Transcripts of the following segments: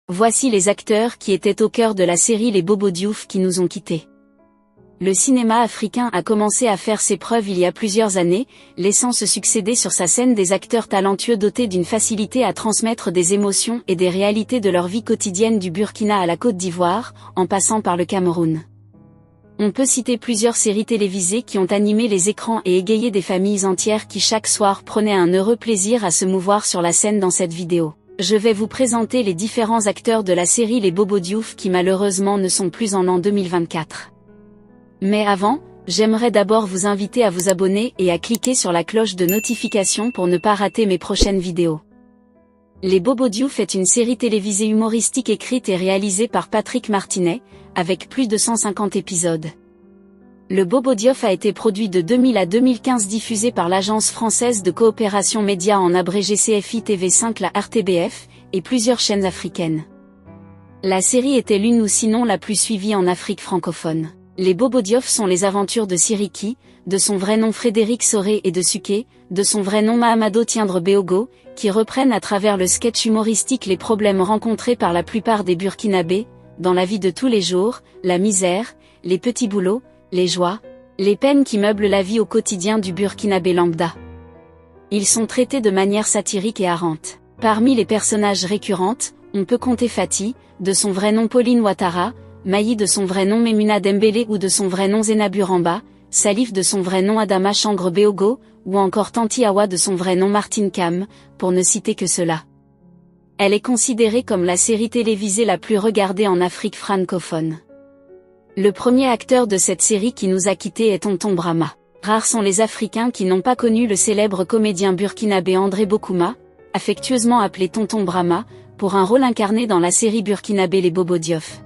Voici les acteurs qui étaient au cœur de la série Les Bobo Diouf qui nous ont quittés. Le cinéma africain a commencé à faire ses preuves il y a plusieurs années, laissant se succéder sur sa scène des acteurs talentueux dotés d'une facilité à transmettre des émotions et des réalités de leur vie quotidienne du Burkina à la Côte d'Ivoire, en passant par le Cameroun. On peut citer plusieurs séries télévisées qui ont animé les écrans et égayé des familles entières qui chaque soir prenaient un heureux plaisir à se mouvoir sur la scène dans cette vidéo. Je vais vous présenter les différents acteurs de la série Les Bobo Diouf qui malheureusement ne sont plus en l'an 2024. Mais avant, j'aimerais d'abord vous inviter à vous abonner et à cliquer sur la cloche de notification pour ne pas rater mes prochaines vidéos. Les Bobo Diouf est une série télévisée humoristique écrite et réalisée par Patrick Martinet, avec plus de 150 épisodes. Le Bobo Diouf a été produit de 2000 à 2015 diffusé par l'agence française de coopération média en abrégé CFI TV5 la RTBF, et plusieurs chaînes africaines. La série était l'une ou sinon la plus suivie en Afrique francophone. Les Bobo Diouf sont les aventures de Siriki, de son vrai nom Frédéric Soré et de Suké, de son vrai nom Mahamadou Tiendra Beogo, qui reprennent à travers le sketch humoristique les problèmes rencontrés par la plupart des Burkinabés, dans la vie de tous les jours, la misère, les petits boulots, les joies, les peines qui meublent la vie au quotidien du Burkinabé lambda. Ils sont traités de manière satirique et harante. Parmi les personnages récurrentes, on peut compter Fati, de son vrai nom Pauline Ouattara, Maï de son vrai nom Memuna Dembélé ou de son vrai nom Zeynabou Ramba, Salif de son vrai nom Adama Changre Beogo, ou encore Tanti Awa de son vrai nom Martine Kam, pour ne citer que cela. Elle est considérée comme la série télévisée la plus regardée en Afrique francophone. Le premier acteur de cette série qui nous a quittés est Tonton Brahma. Rares sont les Africains qui n'ont pas connu le célèbre comédien burkinabé André Bokouma, affectueusement appelé Tonton Brahma, pour un rôle incarné dans la série burkinabé Les Bobo Diouf.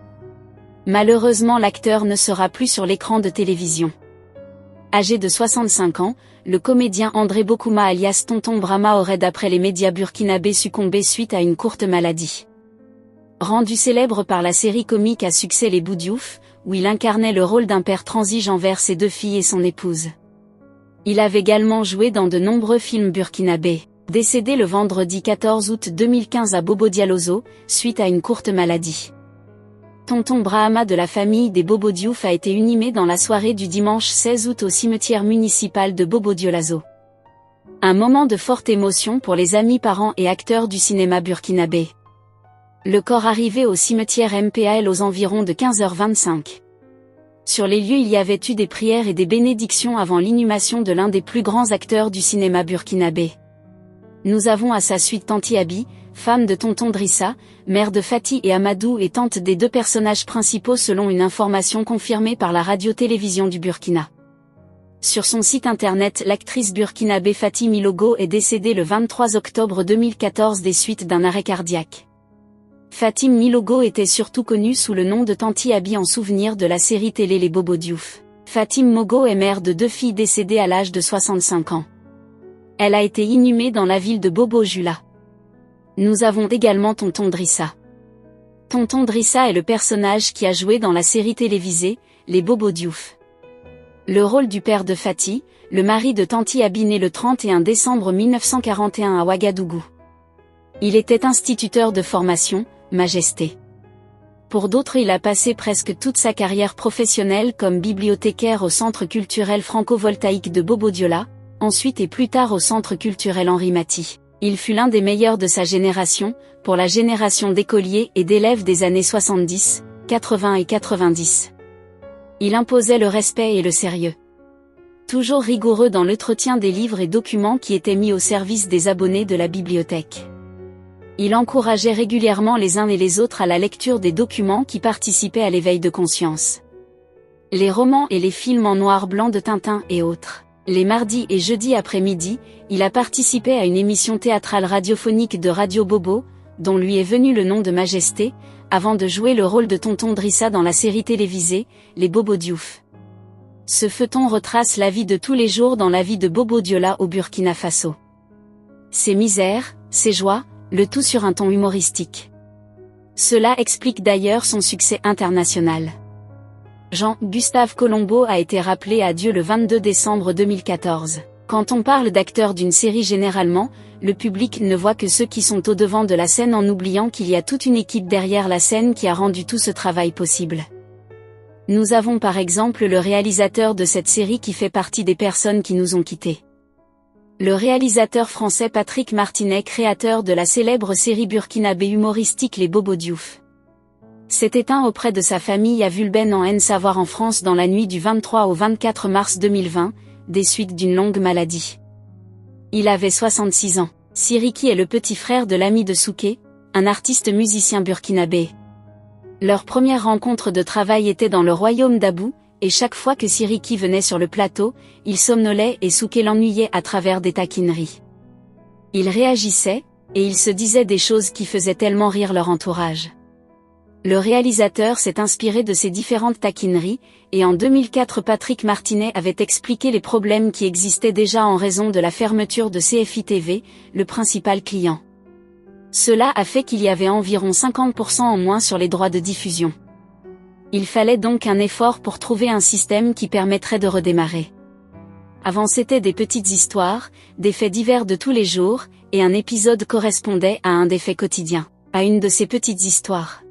Malheureusement l'acteur ne sera plus sur l'écran de télévision. Âgé de 65 ans, le comédien André Bokouma alias Tonton Brahma aurait d'après les médias burkinabés succombé suite à une courte maladie. Rendu célèbre par la série comique à succès Les Bobo Diouf, où il incarnait le rôle d'un père transige envers ses deux filles et son épouse. Il avait également joué dans de nombreux films burkinabés. Décédé le vendredi 14 août 2015 à Bobo Dioulasso, suite à une courte maladie. Tonton Brahma de la famille des Bobo Diouf a été inhumé dans la soirée du dimanche 16 août au cimetière municipal de Bobo Dioulasso. Un moment de forte émotion pour les amis, parents et acteurs du cinéma burkinabé. Le corps arrivé au cimetière MPAL aux environs de 15h25. Sur les lieux il y avait eu des prières et des bénédictions avant l'inhumation de l'un des plus grands acteurs du cinéma burkinabé. Nous avons à sa suite Tanti Abi, femme de Tonton Drissa, mère de Fati et Amadou et tante des deux personnages principaux selon une information confirmée par la radio-télévision du Burkina. Sur son site internet, l'actrice burkinabé Fati Milogo est décédée le 23 octobre 2014 des suites d'un arrêt cardiaque. Fatim Milogo était surtout connue sous le nom de Tanti Abi en souvenir de la série télé Les Bobo Diouf. Fatim Mogo est mère de deux filles décédées à l'âge de 65 ans. Elle a été inhumée dans la ville de Bobo Jula. Nous avons également Tonton Drissa. Tonton Drissa est le personnage qui a joué dans la série télévisée Les Bobo Diouf. Le rôle du père de Fati, le mari de Tanti Abi né le 31 décembre 1941 à Ouagadougou. Il était instituteur de formation, Majesté. Pour d'autres il a passé presque toute sa carrière professionnelle comme bibliothécaire au Centre culturel franco-voltaïque de Bobo Dioula, ensuite et plus tard au Centre culturel Henri Mathy. Il fut l'un des meilleurs de sa génération, pour la génération d'écoliers et d'élèves des années 70, 80 et 90. Il imposait le respect et le sérieux. Toujours rigoureux dans l'entretien des livres et documents qui étaient mis au service des abonnés de la bibliothèque. Il encourageait régulièrement les uns et les autres à la lecture des documents qui participaient à l'éveil de conscience. Les romans et les films en noir-blanc de Tintin et autres. Les mardis et jeudis après-midi, il a participé à une émission théâtrale radiophonique de Radio Bobo, dont lui est venu le nom de Majesté, avant de jouer le rôle de Tonton Drissa dans la série télévisée, Les Bobo Diouf. Ce feuilleton retrace la vie de tous les jours dans la vie de Bobo Dioula au Burkina Faso. Ses misères, ses joies, le tout sur un ton humoristique. Cela explique d'ailleurs son succès international. Jean-Gustave Colombo a été rappelé à Dieu le 22 décembre 2014. Quand on parle d'acteurs d'une série généralement, le public ne voit que ceux qui sont au devant de la scène en oubliant qu'il y a toute une équipe derrière la scène qui a rendu tout ce travail possible. Nous avons par exemple le réalisateur de cette série qui fait partie des personnes qui nous ont quittés. Le réalisateur français Patrick Martinet, créateur de la célèbre série burkinabé humoristique Les Bobos Diouf, s'est éteint auprès de sa famille à Vulben en Haine-Savoir en France dans la nuit du 23 au 24 mars 2020, des suites d'une longue maladie. Il avait 66 ans. Siriki est le petit frère de l'ami de Souké, un artiste musicien burkinabé. Leur première rencontre de travail était dans le royaume d'Abou, et chaque fois que Siriki venait sur le plateau, il somnolait et Souké l'ennuyait à travers des taquineries. Ils réagissaient, et ils se disaient des choses qui faisaient tellement rire leur entourage. Le réalisateur s'est inspiré de ces différentes taquineries, et en 2004 Patrick Martinet avait expliqué les problèmes qui existaient déjà en raison de la fermeture de CFI TV, le principal client. Cela a fait qu'il y avait environ 50% en moins sur les droits de diffusion. Il fallait donc un effort pour trouver un système qui permettrait de redémarrer. Avant c'était des petites histoires, des faits divers de tous les jours, et un épisode correspondait à un des faits quotidiens, à une de ces petites histoires.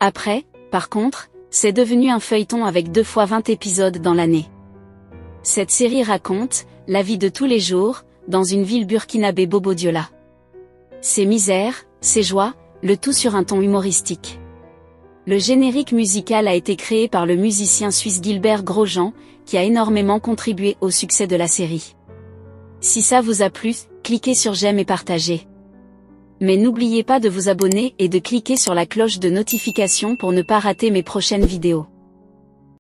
Après, par contre, c'est devenu un feuilleton avec 2 fois 20 épisodes dans l'année. Cette série raconte la vie de tous les jours, dans une ville burkinabé Bobo Diouf. Ses misères, ses joies, le tout sur un ton humoristique. Le générique musical a été créé par le musicien suisse Gilbert Grosjean, qui a énormément contribué au succès de la série. Si ça vous a plu, cliquez sur j'aime et partagez. Mais n'oubliez pas de vous abonner et de cliquer sur la cloche de notification pour ne pas rater mes prochaines vidéos.